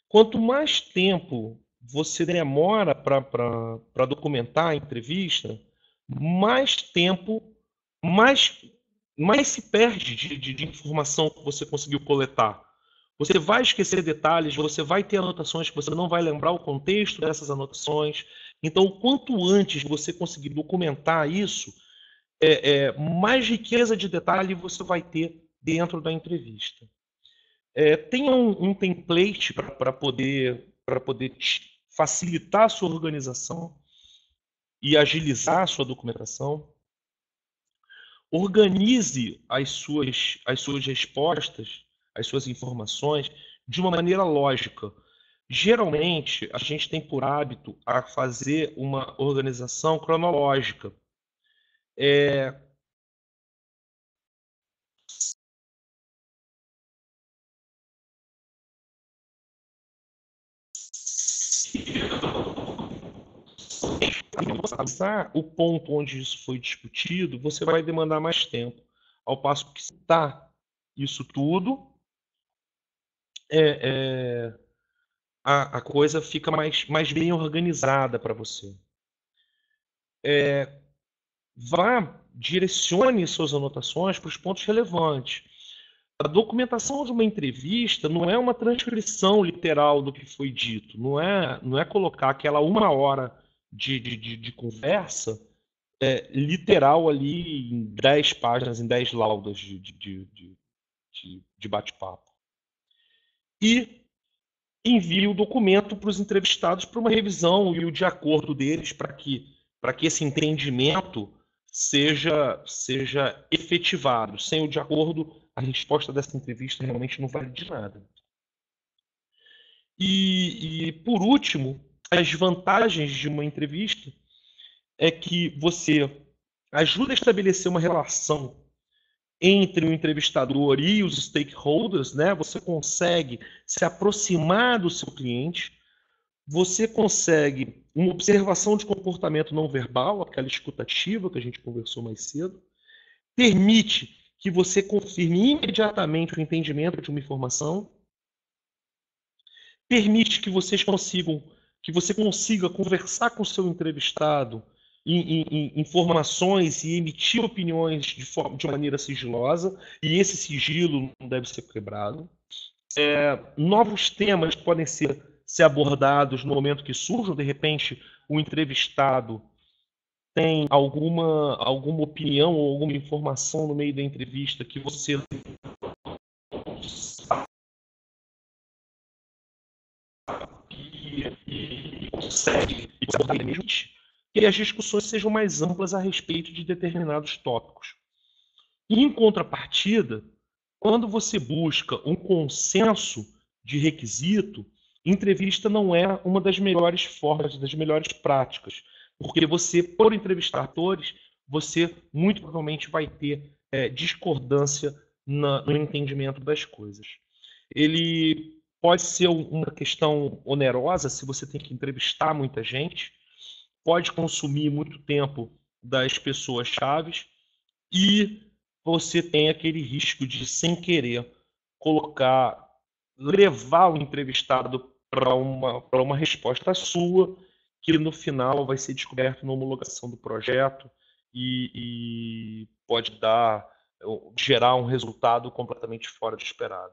Quanto mais tempo você demora para documentar a entrevista, mais tempo, mais, mais se perde de informação que você conseguiu coletar. Você vai esquecer detalhes, você vai ter anotações que você não vai lembrar o contexto dessas anotações. Então, quanto antes você conseguir documentar isso, mais riqueza de detalhe você vai ter dentro da entrevista. Tenha um template para poder facilitar a sua organização e agilizar a sua documentação. Organize as suas respostas, as suas informações de uma maneira lógica. Geralmente, a gente tem por hábito a fazer uma organização cronológica. Passar o ponto onde isso foi discutido, você vai demandar mais tempo. Ao passo que citar isso tudo, a coisa fica mais bem organizada para você. Direcione suas anotações para os pontos relevantes. A documentação de uma entrevista não é uma transcrição literal do que foi dito, não é colocar aquela 1 hora de conversa literal ali em 10 páginas, em 10 laudas de bate-papo. E envie o documento para os entrevistados para uma revisão e o de acordo deles para que esse entendimento seja efetivado. Sem o de acordo, a resposta dessa entrevista realmente não vale de nada. E por último, as vantagens de uma entrevista é que você ajuda a estabelecer uma relação entre o entrevistador e os stakeholders, né? Você consegue se aproximar do seu cliente, você consegue uma observação de comportamento não verbal, aquela escutativa que a gente conversou mais cedo, permite que você confirme imediatamente o entendimento de uma informação, permite que você consiga conversar com o seu entrevistado em informações e emitir opiniões de maneira sigilosa, e esse sigilo não deve ser quebrado. Novos temas podem ser abordados no momento que surjam. De repente, o entrevistado tem alguma opinião ou alguma informação no meio da entrevista que você consegue abordar mesmo, que as discussões sejam mais amplas a respeito de determinados tópicos. E, em contrapartida, quando você busca um consenso de requisito, entrevista não é uma das melhores formas, das melhores práticas, porque você, por entrevistar atores, você muito provavelmente vai ter discordância no entendimento das coisas. Ele pode ser uma questão onerosa se você tem que entrevistar muita gente, pode consumir muito tempo das pessoas chaves e você tem aquele risco de, sem querer, colocar, levar o entrevistado para uma resposta sua, que no final vai ser descoberto na homologação do projeto e pode gerar um resultado completamente fora do esperado.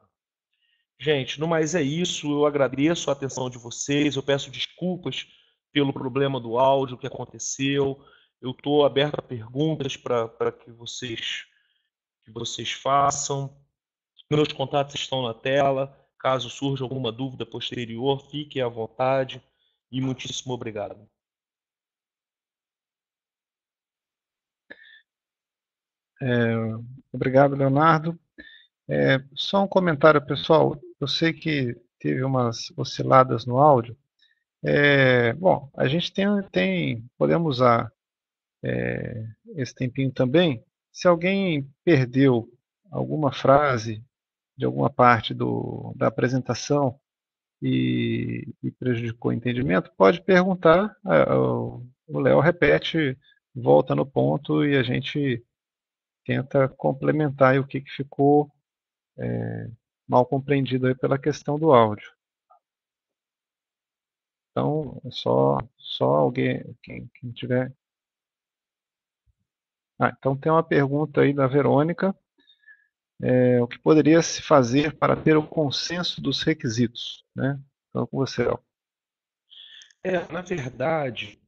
Gente, no mais é isso. Eu agradeço a atenção de vocês. Eu peço desculpas pelo problema do áudio que aconteceu. Eu estou aberto a perguntas para que vocês façam. Meus contatos estão na tela. Caso surja alguma dúvida posterior, fiquem à vontade. E muitíssimo obrigado. Obrigado, Leonardo. Só um comentário, pessoal. Eu sei que teve umas osciladas no áudio. Bom, a gente podemos usar esse tempinho também. Se alguém perdeu alguma frase de alguma parte da apresentação e prejudicou o entendimento, pode perguntar. O Léo repete, volta no ponto e a gente tenta complementar aí o que ficou mal compreendido aí pela questão do áudio. Então, só alguém, quem tiver. Então tem uma pergunta aí da Verônica. O que poderia se fazer para ter o consenso dos requisitos? Né? Então, com você, Léo. Na verdade,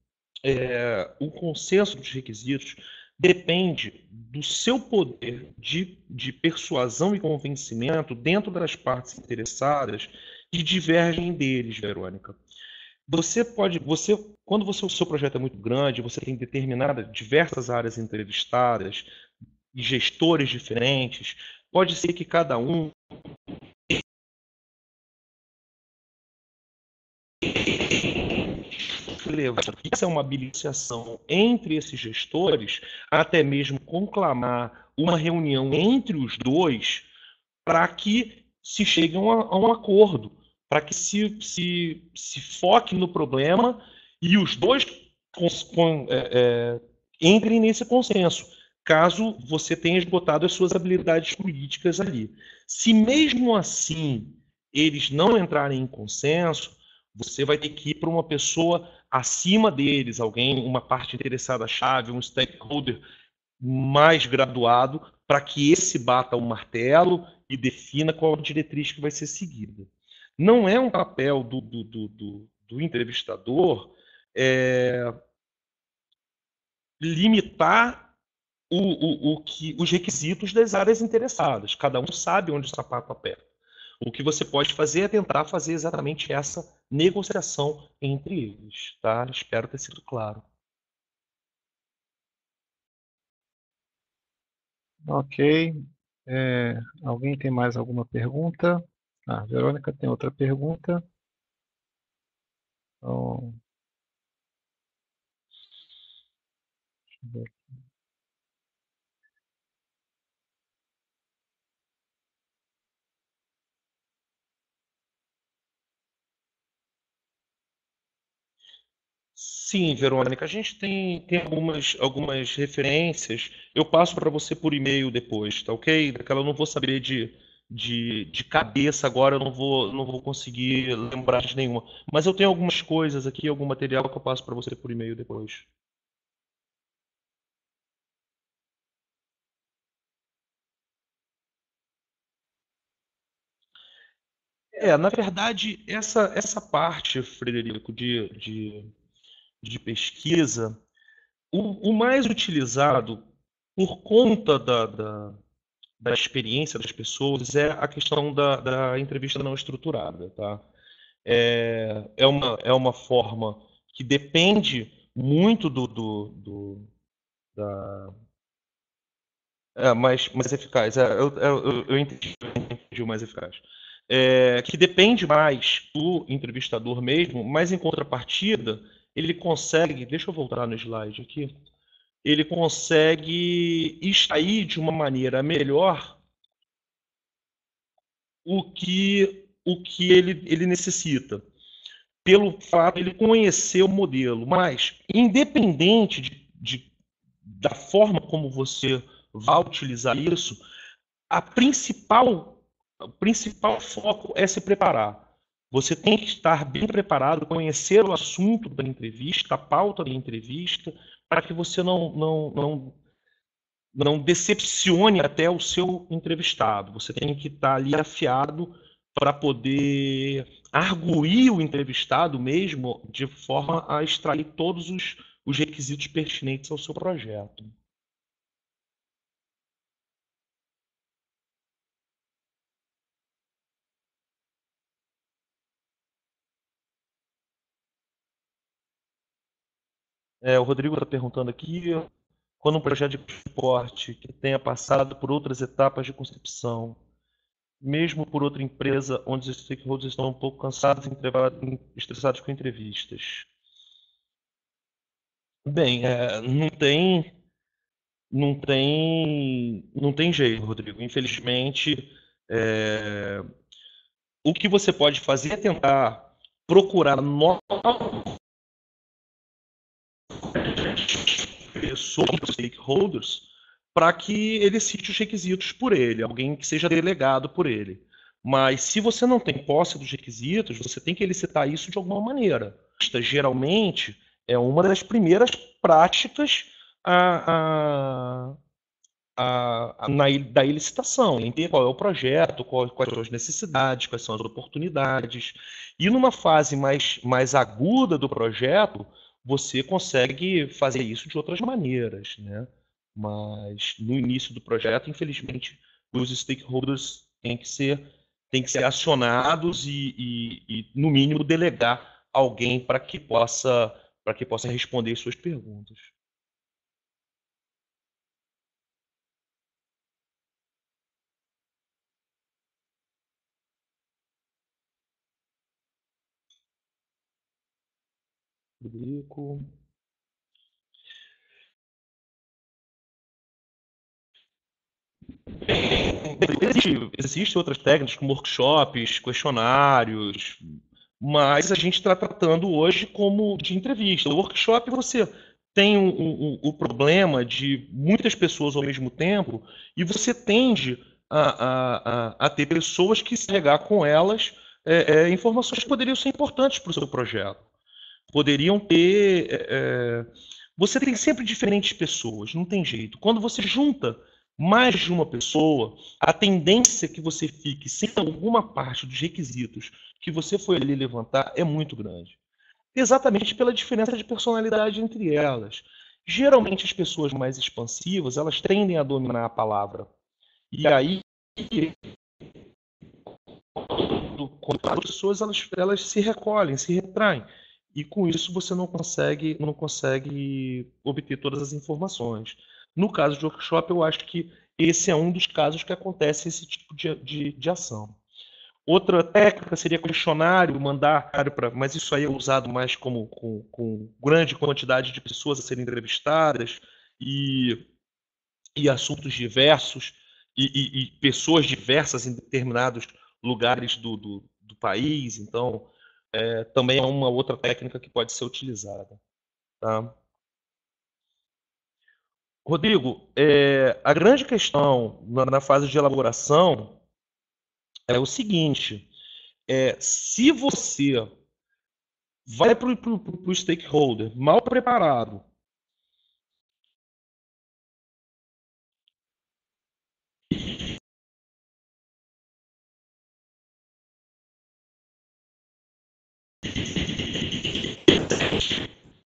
o consenso dos requisitos depende do seu poder de persuasão e convencimento dentro das partes interessadas que divergem deles, Verônica. Quando o seu projeto é muito grande, você tem diversas áreas entrevistadas e gestores diferentes, pode ser que cada um isso é uma habilitação entre esses gestores, até mesmo conclamar uma reunião entre os dois para que se chegue a um acordo, para que se foque no problema e os dois entrem nesse consenso, caso você tenha esgotado as suas habilidades políticas ali. Se mesmo assim eles não entrarem em consenso, você vai ter que ir para uma pessoa acima deles, alguém, uma parte interessada-chave, um stakeholder mais graduado, para que esse bata o martelo e defina qual a diretriz que vai ser seguida. Não é um papel do entrevistador limitar os requisitos das áreas interessadas. Cada um sabe onde o sapato aperta. O que você pode fazer é tentar fazer exatamente essa negociação entre eles. Tá? Espero ter sido claro. Ok. Alguém tem mais alguma pergunta? Verônica tem outra pergunta. Então, deixa eu ver. Sim, Verônica, a gente tem algumas referências. Eu passo para você por e-mail depois, tá ok? Daquela eu não vou saber de cabeça agora, eu não vou conseguir lembrar de nenhuma. Mas eu tenho algumas coisas aqui, algum material que eu passo para você por e-mail depois. Na verdade, essa parte, Frederico, de pesquisa, o mais utilizado por conta da experiência das pessoas é a questão da entrevista não estruturada, tá? É uma forma que depende muito mais eficaz. Eu entendi o mais eficaz. que depende mais do entrevistador mesmo, mas em contrapartida, ele consegue, deixa eu voltar no slide aqui, ele consegue extrair de uma maneira melhor o que ele necessita, pelo fato de ele conhecer o modelo. Mas, independente da forma como você vai utilizar isso, o principal foco é se preparar. Você tem que estar bem preparado, conhecer o assunto da entrevista, a pauta da entrevista, para que você não decepcione até o seu entrevistado. Você tem que estar ali afiado para poder arguir o entrevistado mesmo, de forma a extrair todos os requisitos pertinentes ao seu projeto. O Rodrigo está perguntando aqui, quando um projeto de porte que tenha passado por outras etapas de concepção, mesmo por outra empresa onde os stakeholders estão um pouco cansados e estressados com entrevistas. Bem, não tem jeito, Rodrigo. Infelizmente, o que você pode fazer é tentar procurar novas pessoas, stakeholders, para que ele cite os requisitos por ele, alguém que seja delegado por ele. Mas se você não tem posse dos requisitos, você tem que elicitar isso de alguma maneira. Geralmente, é uma das primeiras práticas da elicitação, entender qual é o projeto, quais são as necessidades, quais são as oportunidades. E numa fase mais aguda do projeto, você consegue fazer isso de outras maneiras, né? Mas no início do projeto, infelizmente, os stakeholders têm que ser acionados e, no mínimo, delegar alguém para que possa responder suas perguntas. Frederico. Existem outras técnicas, como workshops, questionários, mas a gente está tratando hoje como de entrevista. O workshop, você tem o problema de muitas pessoas ao mesmo tempo e você tende a ter pessoas que se carregar com elas informações que poderiam ser importantes para o seu projeto. Poderiam ter... Você tem sempre diferentes pessoas, não tem jeito. Quando você junta mais de uma pessoa, a tendência que você fique sem alguma parte dos requisitos que você foi ali levantar é muito grande. Exatamente pela diferença de personalidade entre elas. Geralmente as pessoas mais expansivas, elas tendem a dominar a palavra. E aí, quando as pessoas elas se recolhem, se retraem. E com isso você não consegue obter todas as informações. No caso de workshop, eu acho que esse é um dos casos que acontece esse tipo de ação. Outra técnica seria questionário, mandar, mas isso aí é usado mais com grande quantidade de pessoas a serem entrevistadas e assuntos diversos e pessoas diversas em determinados lugares do país. Então, também é uma outra técnica que pode ser utilizada. Tá? Rodrigo, a grande questão na fase de elaboração é o seguinte: se você vai para o stakeholder mal preparado,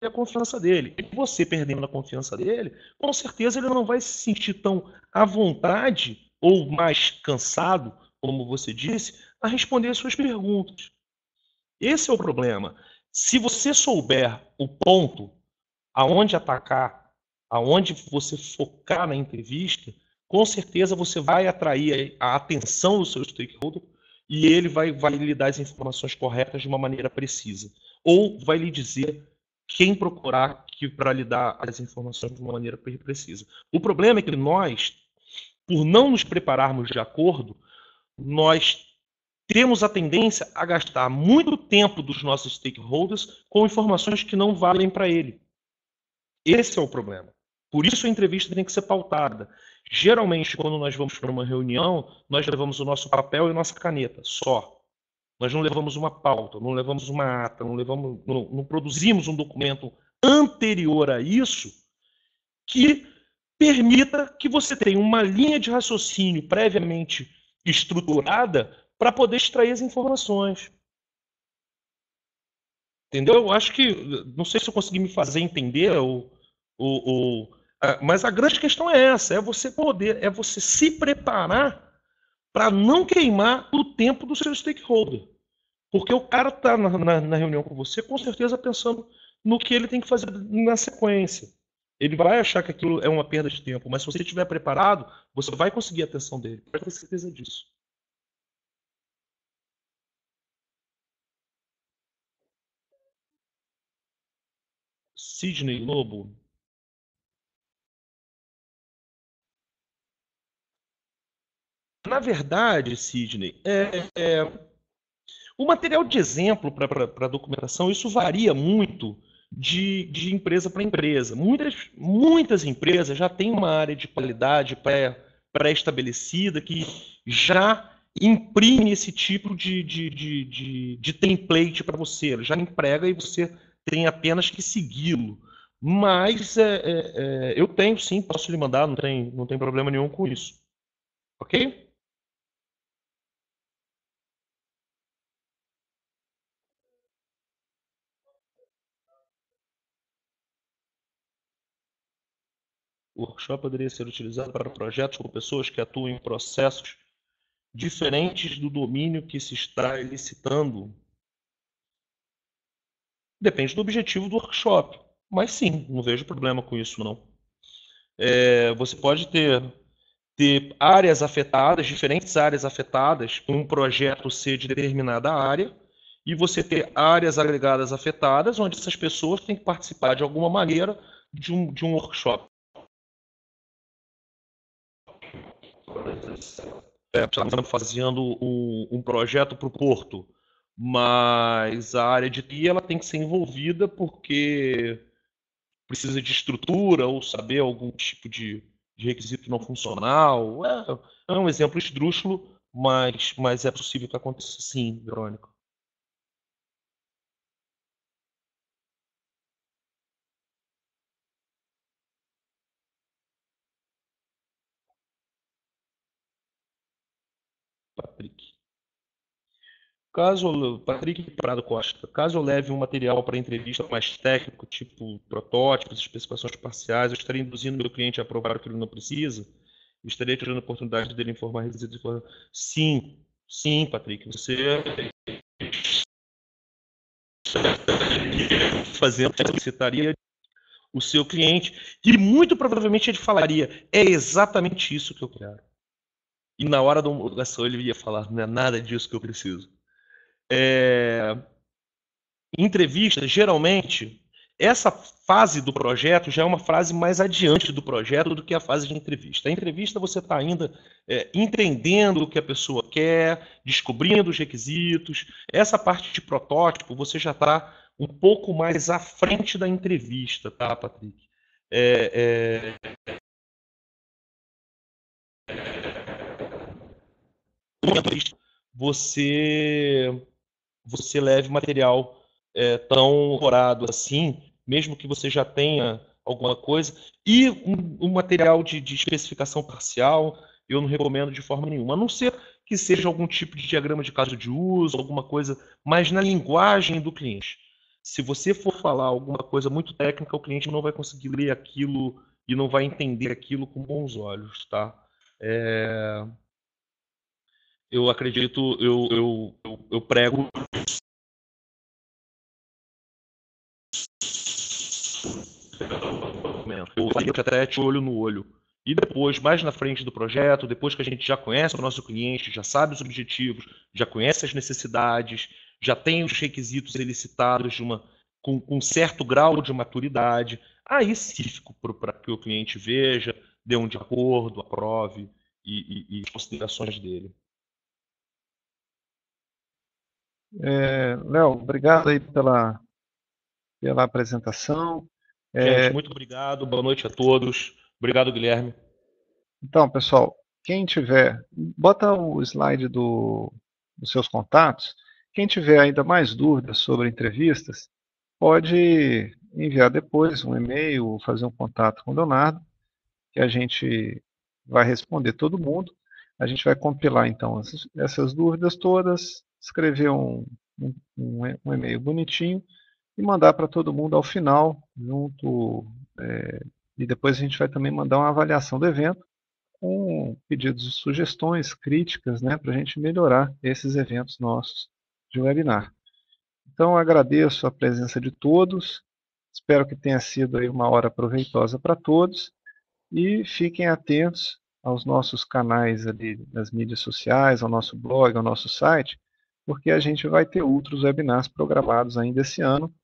a confiança dele. E você perdendo a confiança dele, com certeza ele não vai se sentir tão à vontade ou mais cansado, como você disse, a responder as suas perguntas. Esse é o problema. Se você souber o ponto aonde atacar, aonde você focar na entrevista, com certeza você vai atrair a atenção do seu stakeholder e ele vai lhe dar as informações corretas de uma maneira precisa. Ou vai lhe dizer quem procurar para lhe dar as informações de uma maneira precisa. O problema é que nós, por não nos prepararmos de acordo, nós temos a tendência a gastar muito tempo dos nossos stakeholders com informações que não valem para ele. Esse é o problema. Por isso a entrevista tem que ser pautada. Geralmente, quando nós vamos para uma reunião, nós levamos o nosso papel e nossa caneta, só. Nós não levamos uma pauta, não levamos uma ata, não produzimos um documento anterior a isso que permita que você tenha uma linha de raciocínio previamente estruturada para poder extrair as informações. Entendeu? Eu acho que, não sei se eu consegui me fazer entender, mas a grande questão é essa, é você se preparar para não queimar o tempo do seu stakeholder. Porque o cara está na reunião com você, com certeza pensando no que ele tem que fazer na sequência. Ele vai achar que aquilo é uma perda de tempo, mas se você estiver preparado, você vai conseguir a atenção dele. Pode ter certeza disso. Sidney Lobo. Na verdade, Sidney, o material de exemplo para documentação, isso varia muito de empresa para empresa. Muitas empresas já têm uma área de qualidade pré-estabelecida que já imprime esse tipo de template para você. Ela já emprega e você tem apenas que segui-lo. Mas eu tenho sim, posso lhe mandar, não tem problema nenhum com isso. Ok? O workshop poderia ser utilizado para projetos com pessoas que atuam em processos diferentes do domínio que se está elicitando. Depende do objetivo do workshop. Mas sim, não vejo problema com isso, não. Você pode ter áreas afetadas, diferentes áreas afetadas, com um projeto ser de determinada área, e você ter áreas agregadas afetadas, onde essas pessoas têm que participar de alguma maneira de um workshop. Estamos fazendo um projeto para o Porto, mas a área de TI ela tem que ser envolvida porque precisa de estrutura ou saber algum tipo de requisito não funcional. É um exemplo esdrúxulo, mas é possível que aconteça sim, Verônica. Patrick. Patrick Prado Costa, caso eu leve um material para entrevista mais técnico, tipo protótipos, especificações parciais, eu estaria induzindo meu cliente a aprovar o que ele não precisa? Eu estaria tirando a oportunidade dele informar requisitos de forma... Sim, sim, Patrick, você fazendo, você estaria o seu cliente e muito provavelmente ele falaria, é exatamente isso que eu quero. E na hora da homologação ele ia falar, não é nada disso que eu preciso. Entrevista, geralmente, essa fase do projeto já é uma fase mais adiante do projeto do que a fase de entrevista. A entrevista você está ainda entendendo o que a pessoa quer, descobrindo os requisitos. Essa parte de protótipo você já está um pouco mais à frente da entrevista, tá, Patrick? Você você leve material tão elaborado assim, mesmo que você já tenha alguma coisa, e um material de especificação parcial, eu não recomendo de forma nenhuma, a não ser que seja algum tipo de diagrama de caso de uso, alguma coisa, mas na linguagem do cliente. Se você for falar alguma coisa muito técnica, o cliente não vai conseguir ler aquilo e não vai entender aquilo com bons olhos, tá? Eu acredito, eu prego eu até olho no olho. E depois, mais na frente do projeto, depois que a gente já conhece o nosso cliente, já sabe os objetivos, já conhece as necessidades, já tem os requisitos elicitados com um certo grau de maturidade, aí sim para que o cliente veja, dê um de acordo, aprove e as considerações dele. Léo, obrigado aí pela apresentação. Gente, É, muito obrigado, boa noite a todos. Obrigado, Guilherme. então, pessoal, quem tiver, bota o slide dos seus contatos. Quem tiver ainda mais dúvidas sobre entrevistas, pode enviar depois um e-mail ou fazer um contato com o Leonardo, que a gente vai responder todo mundo. A gente vai compilar então essas dúvidas todas, escrever um e-mail bonitinho e mandar para todo mundo ao final, junto. E depois a gente vai também mandar uma avaliação do evento com pedidos de sugestões, críticas, né, para a gente melhorar esses eventos nossos de webinar. Então, agradeço a presença de todos, espero que tenha sido aí uma hora proveitosa para todos e fiquem atentos aos nossos canais ali das mídias sociais, ao nosso blog, ao nosso site, porque a gente vai ter outros webinars programados ainda esse ano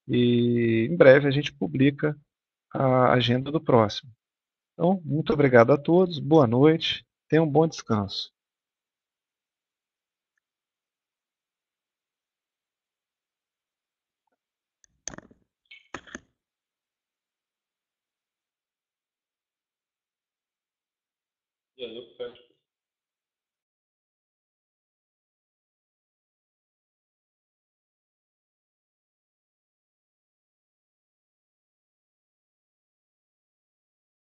e em breve a gente publica a agenda do próximo. Então, muito obrigado a todos, boa noite, tenham um bom descanso. E aí, eu fecho.